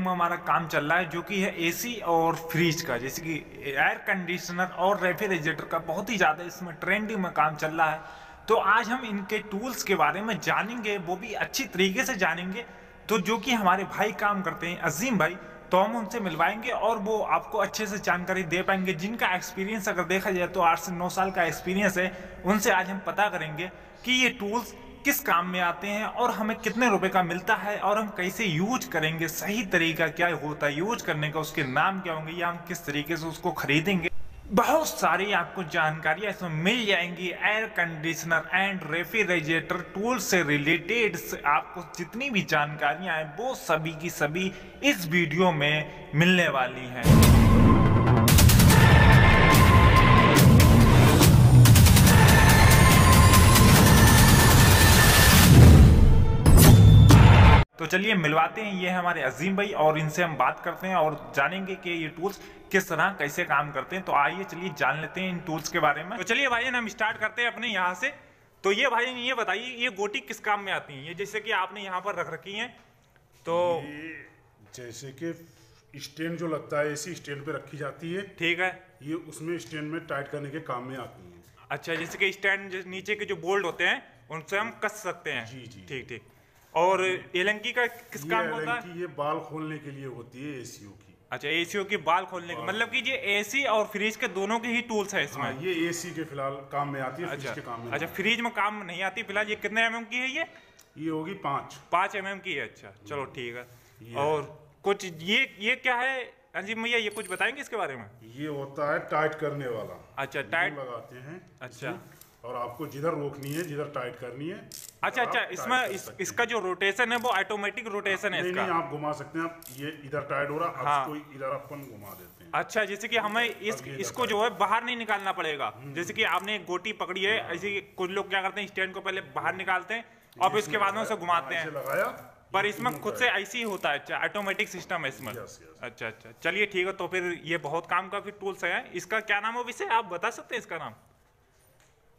में हमारा काम चल रहा है, जो कि है एसी और फ्रिज का, जैसे कि एयर कंडीशनर और रेफ्रिजरेटर का बहुत ही ज़्यादा इसमें ट्रेंडिंग में काम चल रहा है। तो आज हम इनके टूल्स के बारे में जानेंगे, वो भी अच्छी तरीके से जानेंगे। तो जो कि हमारे भाई काम करते हैं अजीम भाई, तो हम उनसे मिलवाएंगे और वो आपको अच्छे से जानकारी दे पाएंगे, जिनका एक्सपीरियंस अगर देखा जाए तो 8 से 9 साल का एक्सपीरियंस है। उनसे आज हम पता करेंगे कि ये टूल्स किस काम में आते हैं और हमें कितने रुपए का मिलता है और हम कैसे यूज करेंगे, सही तरीका क्या होता है यूज करने का, उसके नाम क्या होंगे या हम किस तरीके से उसको खरीदेंगे। बहुत सारी आपको जानकारियां इसमें मिल जाएंगी। Air conditioner and refrigerator tool से रिलेटेड आपको जितनी भी जानकारियां हैं वो सभी की सभी इस वीडियो में मिलने वाली हैं। तो चलिए मिलवाते हैं, ये हमारे अजीम भाई और इनसे हम बात करते हैं और जानेंगे कि ये टूल्स किस तरह कैसे काम करते हैं। तो आइए चलिए जान लेते हैं इन टूल्स के बारे में। तो चलिए भाई हम स्टार्ट करते हैं अपने यहाँ से। तो ये भाई ये बताइए, ये गोटी किस काम में आती है? ये जैसे कि आपने यहाँ पर रख रखी है, तो जैसे कि स्टैंड जो लगता है एसी स्टैंड पे रखी जाती है, ठीक है, ये उसमें स्टैंड में टाइट करने के काम में आती है। अच्छा, जैसे कि स्टैंड नीचे के जो बोल्ट होते हैं उनसे हम कस सकते हैं। जी जी, ठीक ठीक। और एलंकी का किस काम होता है? ये बाल खोलने के लिए होती है एसीओ की। अच्छा, एसीओ की बाल खोलने की, मतलब कि ये एसी और फ्रिज के दोनों के ही टूल्स है इसमें। ये एसी के फिलहाल काम में आती है। अच्छा, फ्रिज के काम में अच्छा, फ्रिज में काम नहीं आती फिलहाल। ये कितने एमएम की है? ये होगी 5 एमएम की है। अच्छा चलो ठीक है। और कुछ ये क्या है अजीम भैया, ये कुछ बताएंगे इसके बारे में? ये होता है टाइट करने वाला। अच्छा, टाइट लगाते हैं। अच्छा, और आपको जिधर रोकनी है, जिधर टाइट करनी है। अच्छा अच्छा, इसमें इसका जो रोटेशन है वो ऑटोमेटिक रोटेशन है इसका? नहीं, आप घुमा सकते हैं। आप ये इधर टाइट हो रहा, हाँ, इसको इधर अपन घुमा देते हैं। अच्छा, जैसे कि हमें इसको जो है बाहर नहीं निकालना पड़ेगा। जैसे कि आपने एक गोटी पकड़ी है, ऐसे कुछ लोग क्या करते हैं, स्टैंड को पहले बाहर निकालते हैं और इसके बाद में उसे घुमाते हैं, लगाया, पर इसमें खुद से ऐसे ही होता है। अच्छा, ऑटोमेटिक सिस्टम है इसमें। अच्छा अच्छा, चलिए ठीक है। तो फिर ये बहुत काम का फिर टूल्स है। इसका क्या नाम है वैसे, आप बता सकते हैं इसका नाम?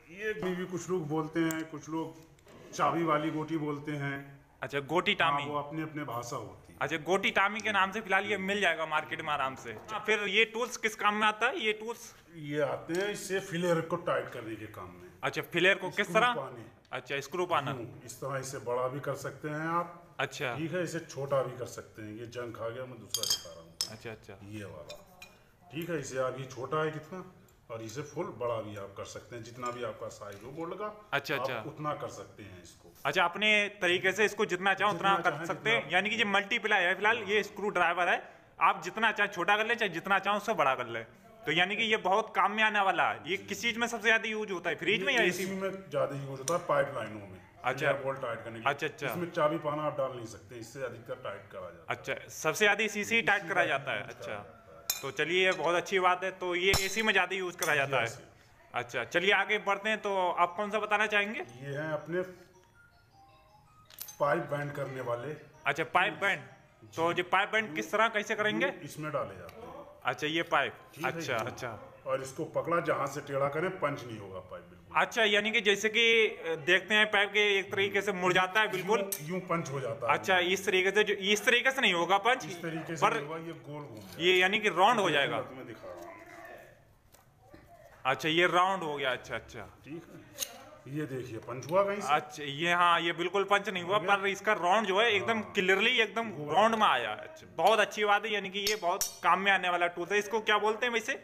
ये भी कुछ लोग बोलते हैं, कुछ लोग चाबी वाली गोटी बोलते हैं। अच्छा, गोटी टामी, वो अपने अपने भाषा होती है। अच्छा, गोटी टामी के नाम से फिलहाल ये मिल जाएगा मार्केट में आराम से। फिर ये टूल्स किस काम में आता है? ये टूल्स ये आते हैं इससे फिलेर को टाइट करने के काम में। अच्छा, फिलेर को किस तरह? अच्छा, स्क्रू पाना। इस तरह इसे बड़ा भी कर सकते हैं आप। अच्छा, ठीक है, इसे छोटा भी कर सकते हैं। ये जंग खा गया, मैं दूसरा दिखा रहा हूँ। अच्छा अच्छा, ये वाला ठीक है। इसे आप ये छोटा है कितना, और इसे फुल बड़ा भी आप कर सकते हैं, जितना भी आपका साइज हो बोर्ड का। अच्छा अच्छा, उतना कर सकते हैं इसको। अच्छा, अपने तरीके से इसको जितना चाहो उतना कर सकते हैं। यानी कि ये मल्टीप्लाई है फिलहाल, ये स्क्रू ड्राइवर है। आप जितना चाहे छोटा कर ले, चाहे जितना चाहो उससे बड़ा कर ले। तो यानी कि ये बहुत काम में आने वाला है। ये किस चीज में सबसे ज्यादा यूज होता है, फ्रिज में या एसी में? ज्यादा यूज होता है पाइप लाइनों में। अच्छा, बोल्ट टाइट करने के। अच्छा अच्छा, इसमें चाबी पाना आप डाल नहीं सकते, इससे अधिकतर टाइट करा जाता है। अच्छा, सबसे ज्यादा इसी से टाइट करा जाता है। अच्छा, तो चलिए ये बहुत अच्छी बात है। तो ये एसी में ज्यादा यूज करा जाता है। अच्छा, चलिए आगे बढ़ते हैं। तो आप कौन सा बताना चाहेंगे? ये है अपने पाइप बैंड करने वाले। अच्छा, पाइप बैंड। तो ये पाइप बैंड किस तरह कैसे करेंगे? इसमें डाले जाते हैं। अच्छा, ये पाइप। अच्छा अच्छा, और इसको पकड़ा, जहां से टेढ़ा करें पंच नहीं होगा पाइप बिल्कुल। अच्छा, यानी कि जैसे कि देखते हैं पाइप के एक तरीके से मुड़ जाता है, बिल्कुल यूं पंच हो जाता है। अच्छा, इस तरीके से, जो इस तरीके से नहीं होगा पंच, इस तरीके से होगा, ये गोल घूम, ये यानी कि राउंड हो जाएगा। मैं दिखा रहा हूं। अच्छा, ये राउंड हो गया। अच्छा अच्छा, ठीक है, ये देखिए पंच हुआ कहीं से। अच्छा, ये हाँ, ये बिल्कुल पंच नहीं हुआ, पर इसका राउंड जो है एकदम क्लियरली एकदम राउंड में आया। अच्छा, बहुत अच्छी बात है। यानी कि ये बहुत काम में आने वाला टूल है। इसको क्या बोलते हैं वैसे?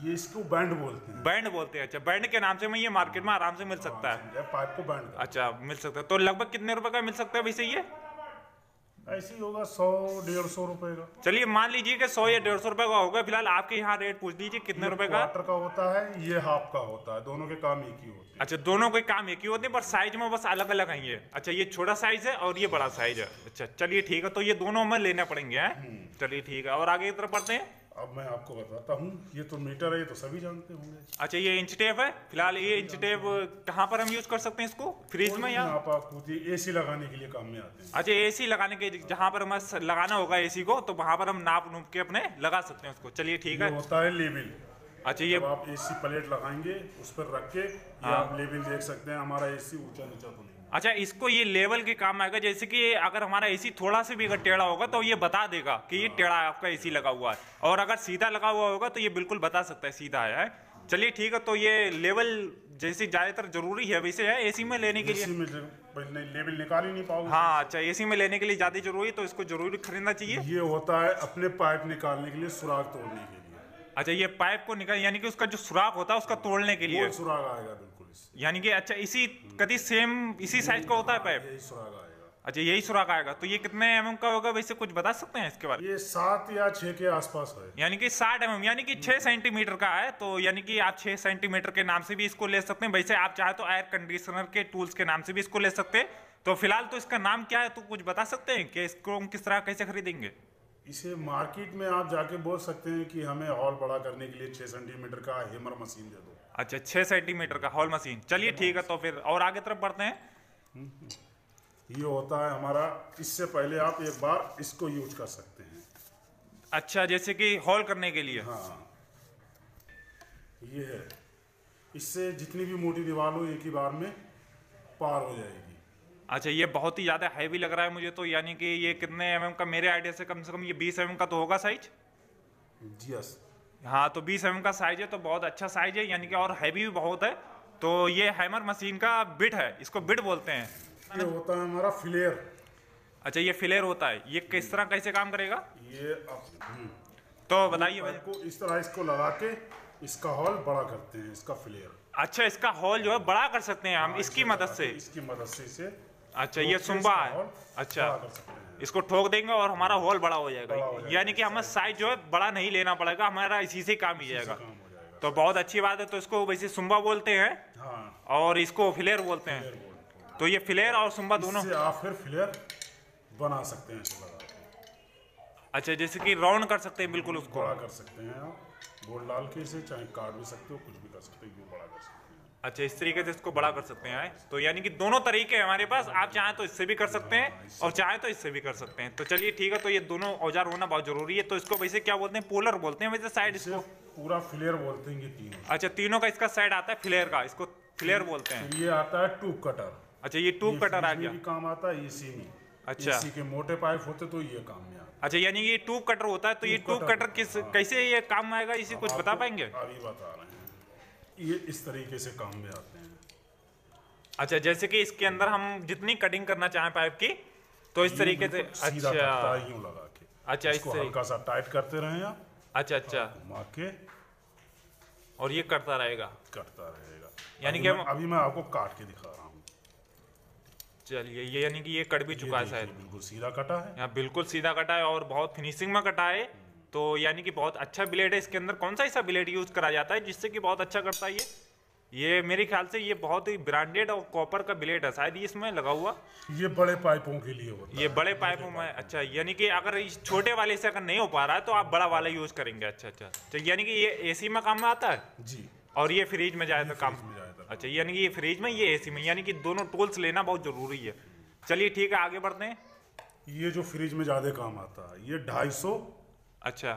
ये इसको बैंड बोलते हैं। बैंड बोलते हैं। अच्छा, बैंड के नाम से मैं ये मार्केट में आराम से मिल सकता है। पाइप को बैंड। अच्छा, मिल सकता है। तो लगभग कितने रुपए का मिल सकता है वैसे ये? ऐसे ही होगा 100-150 रुपए का। चलिए मान लीजिए कि 100 या 150 रुपए का होगा। फिलहाल आपके यहाँ रेट पूछ लीजिए कितने रुपए का? क्वार्टर का होता है, ये हाफ का होता है। दोनों के काम एक ही होते हैं। अच्छा, दोनों के काम एक ही होते हैं, पर साइज में बस अलग अलग है ये। अच्छा, ये छोटा साइज है और ये बड़ा साइज है। अच्छा, चलिए ठीक है। तो ये दोनों हमें लेने पड़ेंगे। चलिए ठीक है, और आगे की तरफ बढ़ते हैं। अब मैं आपको बताता हूँ। ये तो मीटर है, ये तो सभी जानते होंगे। अच्छा, ये इंच टेप है। फिलहाल ये इंच टेप कहाँ पर हम यूज कर सकते हैं इसको? फ्रिज में या आप एसी लगाने के लिए काम में आते हैं। अच्छा, एसी लगाने के, जहाँ पर हमें लगाना होगा एसी को, तो वहां पर हम नाप नूप के अपने लगा सकते हैं उसको। चलिए ठीक है। होता है लेवल। अच्छा, ये आप एसी प्लेट लगाएंगे, उस पर रख के आप लेवल देख सकते हैं, हमारा एसी ऊंचा नीचा तो नहीं। अच्छा, इसको ये लेवल के काम आएगा, जैसे कि अगर हमारा एसी थोड़ा सा भी अगर टेढ़ा होगा तो ये बता देगा कि ये टेढ़ा आपका एसी लगा हुआ है, और अगर सीधा लगा हुआ होगा तो ये बिल्कुल बता सकता है सीधा है। चलिए ठीक है, तो ये लेवल जैसे ज्यादातर जरूरी है वैसे है एसी में लेने के लिए। लेवल निकाल ही नहीं पाओगे। हाँ अच्छा, एसी में लेने के लिए ज्यादा जरूरी, तो इसको जरूरी खरीदना चाहिए। ये होता है अपने पाइप निकालने के लिए, सुराख तोड़ने के लिए। अच्छा, ये पाइप को निकाल यानी कि उसका जो सुराख होता है उसका तोड़ने के लिए सुराख आएगा बिल्कुल यानी कि। अच्छा, इसी कभी सेम इसी साइज का होता है पाइप? यही सुराख आएगा। अच्छा, यही सुराख आएगा। तो ये कितने mm का होगा वैसे, कुछ बता सकते हैं इसके बारे में? ये 7 या 6 के आसपास है, यानी कि 60 mm यानी कि 6 सेंटीमीटर का है। तो यानी कि आप 6 सेंटीमीटर के नाम से भी इसको ले सकते हैं। वैसे आप चाहे तो एयर कंडीशनर के टूल्स के नाम से भी इसको ले सकते हैं। तो फिलहाल तो इसका नाम क्या है, तो कुछ बता सकते हैं कि इसको हम किस तरह कैसे खरीदेंगे? इसे मार्केट में आप जाके बोल सकते हैं कि हमें हॉल बड़ा करने के लिए 6 सेंटीमीटर का हेमर मशीन दे दो। अच्छा, 6 सेंटीमीटर का हॉल मशीन। चलिए ठीक है, तो फिर और आगे तरफ बढ़ते हैं। ये होता है हमारा, इससे पहले आप एक बार इसको यूज कर सकते हैं। अच्छा, जैसे कि हॉल करने के लिए। हाँ, ये है, इससे जितनी भी मोटी दीवार हो एक ही बार में पार हो जाएगी। अच्छा, ये बहुत ही ज्यादा हैवी लग रहा है मुझे तो, यानी कि ये कितने mm का? मेरे आइडिया से कम ये 20 mm का तो होगा साइज। यस, हाँ, तो 20 mm का साइज है, तो बहुत अच्छा साइज है यानी कि, और हैवी भी बहुत है। तो ये हैमर मशीन का बिट है, इसको बिट बोलते हैं। ये होता है हमारा फ्लेयर। अच्छा, ये फ्लेयर होता है, ये किस तरह कैसे काम करेगा ये तो बताइए भाई। को इस तरह इसको लगा के इसका हॉल बड़ा करते हैं, इसका फ्लेयर। अच्छा, इसका हॉल जो है बड़ा कर सकते हैं हम इसकी मदद से? इसकी मदद से इसे। अच्छा, ये सुम्बा है। अच्छा, इसको ठोक देंगे और हमारा हॉल बड़ा हो जाएगा, यानी कि हमें साइज जो है बड़ा नहीं लेना पड़ेगा, हमारा इसी से काम ही जाएगा। तो बहुत अच्छी बात है। तो इसको वैसे सुम्बा बोलते हैं। हाँ। और इसको फ्लेयर बोलते हैं। तो ये फ्लेयर और सुम्बा दोनों आप फिर फ्लेयर बना सकते हैं इसे लगा के। अच्छा, जैसे कि राउंड कर सकते हैं बिल्कुल, उसको बड़ा कर सकते हैं आप बोल डाल के, इसे चाहे काट भी सकते हो, कुछ भी कर सकते हो, बड़ा कर सकते हैं। अच्छा, इस तरीके से इसको बड़ा कर सकते हैं। तो यानी कि दोनों तरीके हैं हमारे पास, आप चाहें तो इससे भी कर सकते हैं और चाहें तो इससे भी कर सकते हैं। तो चलिए ठीक है, तो ये दोनों औजार होना बहुत जरूरी है। तो इसको वैसे क्या बोलते हैं? पोलर बोलते हैं वैसे साइड, इसको पूरा फ्लेयर बोलते हैं ये तीनों। अच्छा, तीनों का इसका साइड आता है फ्लेयर का, इसको फ्लेयर बोलते हैं। ये आता है ट्यूब कटर। अच्छा, ये ट्यूब कटर आ गया, काम आता है एसी में। अच्छा, एसी के मोटे पाइप होते तो ये काम में आता है। अच्छा, यानी ये ट्यूब कटर होता है। तो ये ट्यूब कटर कैसे ये काम में आएगा, इसे कुछ बता पाएंगे? अभी बता रहे हैं, ये इस तरीके से काम में आते हैं। अच्छा, जैसे कि इसके अंदर हम जितनी कटिंग करना चाहें पाइप की, तो इस तरीके से। अच्छा, यूं लगा के। अच्छा, इसको हल्का सा टाइट करते रहे आप। अच्छा अच्छा, घुमा के, और ये करता रहेगा यानी कि अभी मैं आपको काट के दिखा रहा हूँ। चलिए, ये यानी कि ये कट भी चुका है शायद, बिल्कुल सीधा कटा है। यहाँ बिल्कुल सीधा कटा है और बहुत फिनिशिंग में कटा है। तो यानी कि बहुत अच्छा ब्लेड है। इसके अंदर कौन सा ऐसा ब्लेड यूज करा जाता है जिससे कि बहुत अच्छा करता है ये मेरे ख्याल से ये बहुत ही ब्रांडेड और कॉपर का ब्लेड है शायद ये इसमें लगा हुआ। ये बड़े पाइपों के लिए होता है। ये बड़े पाइपों में। अच्छा, यानी कि अगर इस छोटे वाले से अगर नहीं हो पा रहा है तो आप बड़ा वाला यूज करेंगे। अच्छा अच्छा, तो यानी कि ये एसी में काम में आता है जी, और ये फ्रिज में जाए तो काम। अच्छा, यानी कि ये फ्रिज में, ये एसी में, यानी कि दोनों टूल्स लेना बहुत जरूरी है। चलिए ठीक है, आगे बढ़ते हैं। ये जो फ्रिज में ज्यादा काम आता है, ये 250। अच्छा,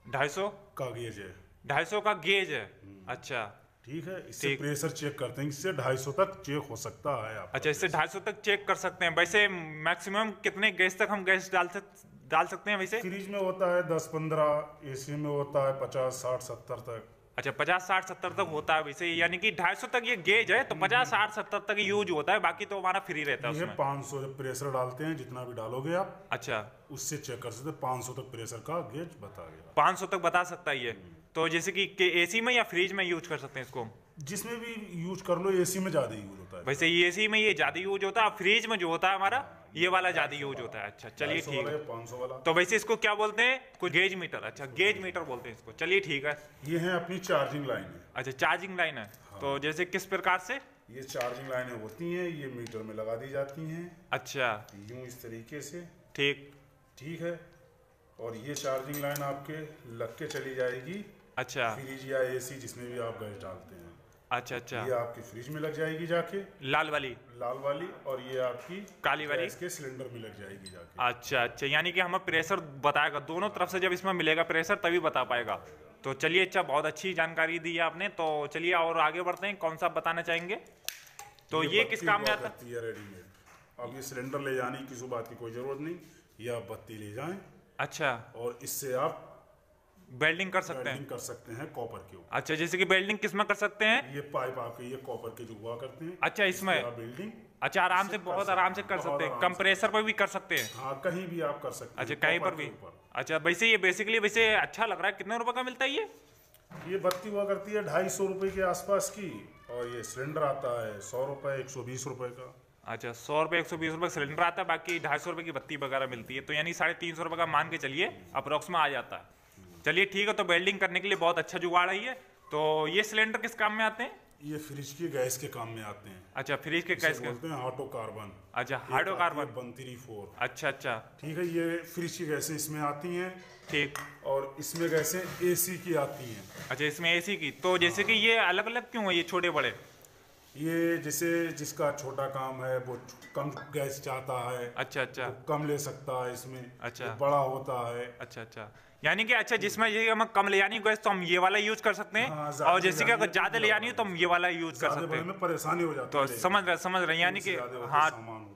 250 का गेज है। 250 का गेज है। अच्छा ठीक है, इससे प्रेशर चेक करते हैं, इससे 250 तक चेक हो सकता है आपका। अच्छा, इससे 250 तक चेक कर सकते हैं। वैसे मैक्सिमम कितने गैस तक हम गैस डाल सकते हैं वैसे? फ्रिज में होता है 10-15, एसी में होता है 50, 60, 70 तक। अच्छा, 50, 60, 70 तक होता है वैसे, यानी कि 250 तक ये गेज है, तो 50, 60, 70 तक यूज होता है, बाकी तो हमारा फ्री रहता है उसमें। 500 प्रेशर डालते हैं, जितना भी डालोगे आप। अच्छा, उससे चेक कर सकते हैं, 500 तक प्रेशर का गेज बता गया। 500 तक बता सकता है ये। तो जैसे कि एसी में या फ्रिज में यूज कर सकते हैं इसको? जिसमें भी यूज कर लो, एसी में ज्यादा यूज होता है। वैसे एसी में ये ज्यादा यूज होता है, फ्रिज में जो होता है हमारा ये वाला ज्यादा यूज होता है। अच्छा, चलिए ठीक है। 500 वाला। तो वैसे इसको क्या बोलते हैं? कुछ गेज मीटर। अच्छा, गेज मीटर बोलते हैं इसको। चलिए ठीक है। ये है अपनी चार्जिंग लाइन है। अच्छा, चार्जिंग लाइन है। तो जैसे किस प्रकार से? ये चार्जिंग लाइनें होती हैं, ये मीटर में लगा दी जाती हैं। अच्छा, यूं इस तरीके से। ठीक है। और ये चार्जिंग लाइन आपके लग के चली जाएगी। अच्छा, फ्रिज या एसी जिसमें भी आप गैस डालते हैं। अच्छा अच्छा, ये आपकी फ्रिज में लग जाएगी जाके, लाल वाली, और ये आपकी काली वाली इसके सिलेंडर में लग जाएगी जाके। अच्छा अच्छा, यानी कि हमें प्रेशर बताएगा दोनों तरफ से, जब इसमें मिलेगा प्रेशर तभी बता पाएगा। तो चलिए, अच्छा, बहुत अच्छी जानकारी दी है आपने। तो चलिए और आगे बढ़ते हैं, कौन सा बताना चाहेंगे? तो ये किस काम में आता है? रेडीमेड। अब ये सिलेंडर ले जाने की किसी बात की कोई जरूरत नहीं, ये आप बत्ती ले जाएं। अच्छा। और इससे आप वेल्डिंग कर सकते हैं कॉपर के ऊपर। अच्छा, जैसे कि वेल्डिंग किस में कर सकते हैं? ये पाइप आपके ये कॉपर के जो हुआ करते हैं। अच्छा, इसमें वेल्डिंग अच्छा आराम से, बहुत आराम से कर सकते हैं। कंप्रेसर पर भी कर सकते हैं? हाँ, कहीं भी आप कर सकते हैं। अच्छा, कहीं पर भी। अच्छा, वैसे ये बेसिकली वैसे अच्छा लग रहा है। कितने रुपए का मिलता है ये बत्ती हुआ करती है 250 रुपए के आसपास की, और ये सिलेंडर आता है 100 रुपए 120 रुपए का। अच्छा, 100 रुपए 120 रुपए सिलेंडर आता है, बाकी 250 रुपए की बत्ती वगैरह मिलती है, तो यानी 350 रुपए का मान के चलिए अप्रोक्स में आ जाता है। चलिए ठीक है, तो वेल्डिंग करने के लिए बहुत अच्छा जुगाड़ है ये। तो ये सिलेंडर किस काम में आते हैं? ये फ्रिज के गैस के काम में आते हैं। अच्छा, फ्रिज के गैस बोलते हैं हाइड्रोकार्बन। अच्छा, हाइड्रोकार्बन 134। अच्छा अच्छा, ठीक है, ये फ्रिज की गैसें इसमें आती हैं। ठीक। और इसमें गैसें एसी की आती हैं। अच्छा, इसमें एसी की। तो जैसे कि ये अलग अलग क्यों है, ये छोटे बड़े? ये जैसे जिसका छोटा काम है वो कम गैस चाहता है, अच्छा अच्छा, कम ले सकता है इसमें। अच्छा, बड़ा होता है। अच्छा अच्छा, यानी कि अच्छा जिसमें ये हम कम ले जानी गैस तो हम ये वाला यूज कर सकते हैं। हाँ, और जैसे कि अगर ज्यादा ले जानी हो तो हम ये वाला यूज कर सकते हैं। परेशानी हो जाती है। तो समझ रहे यानी कि हाँ,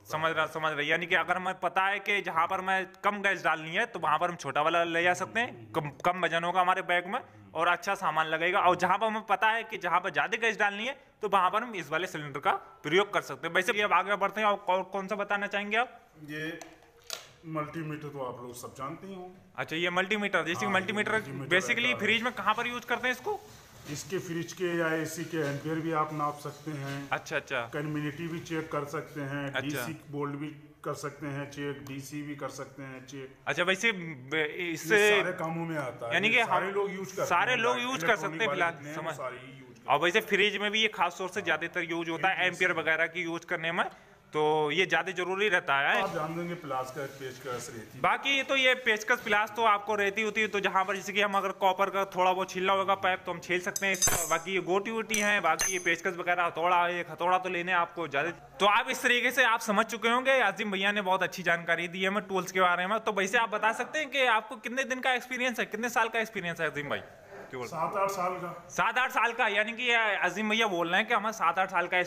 समझ रहे यानी कि अगर हमें पता है कि जहाँ पर मैं कम गैस डालनी है तो वहाँ पर हम छोटा वाला ले जा सकते हैं, कम वजन होगा हमारे बैग में और अच्छा सामान लगेगा। और जहाँ पर हमें पता है कि जहाँ पर ज्यादा गैस डालनी है तो वहाँ पर हम इस वाले सिलेंडर का प्रयोग कर सकते हैं। वैसे अब आगे बढ़ते हैं, और कौन सा बताना चाहेंगे आप? ये मल्टीमीटर तो आप लोग सब जानते ही होंगे। अच्छा, ये मल्टीमीटर, जैसे मल्टीमीटर बेसिकली फ्रिज में कहाँ पर यूज करते हैं इसको? इसके फ्रिज के या एसी के एम्पियर भी आप नाप सकते हैं। अच्छा अच्छा, कन्फिनिटी भी चेक कर सकते हैं। अच्छा। डीसी वोल्ट भी कर सकते हैं चेक, डीसी भी कर सकते हैं चेक। अच्छा, वैसे इससे सारे कामों में आता है, यानी कि सारे लोग यूज कर सकते हैं फिलहाल, समझ। और वैसे फ्रिज में भी ये खास तौर से ज्यादातर यूज होता है एम्पियर वगैरह की यूज करने में, तो ये ज्यादा जरूरी रहता है। आप जान देंगे प्लास का पेचकस रहती है। बाकी तो ये पेचकस प्लास तो आपको रहती होती है, तो जहाँ पर जैसे कि हम अगर कॉपर का थोड़ा बहुत छीलना होगा पाइप तो हम छील सकते हैं इसका। बाकी ये गोटी वोटी है, बाकी ये पेचकस वगैरह हथौड़ा तो लेने आपको ज्यादा। तो आप इस तरीके से आप समझ चुके होंगे, आजिम भैया ने बहुत अच्छी जानकारी दी है हमें टूल्स के बारे में। तो वैसे आप बता सकते हैं कि आपको कितने दिन का एक्सपीरियंस है, कितने साल का एक्सपीरियंस है आजिम भाई? 7-8 साल का। 7-8 साल का, यानी कि आजिम भैया बोल रहे हैं कि हमें 7-8 साल का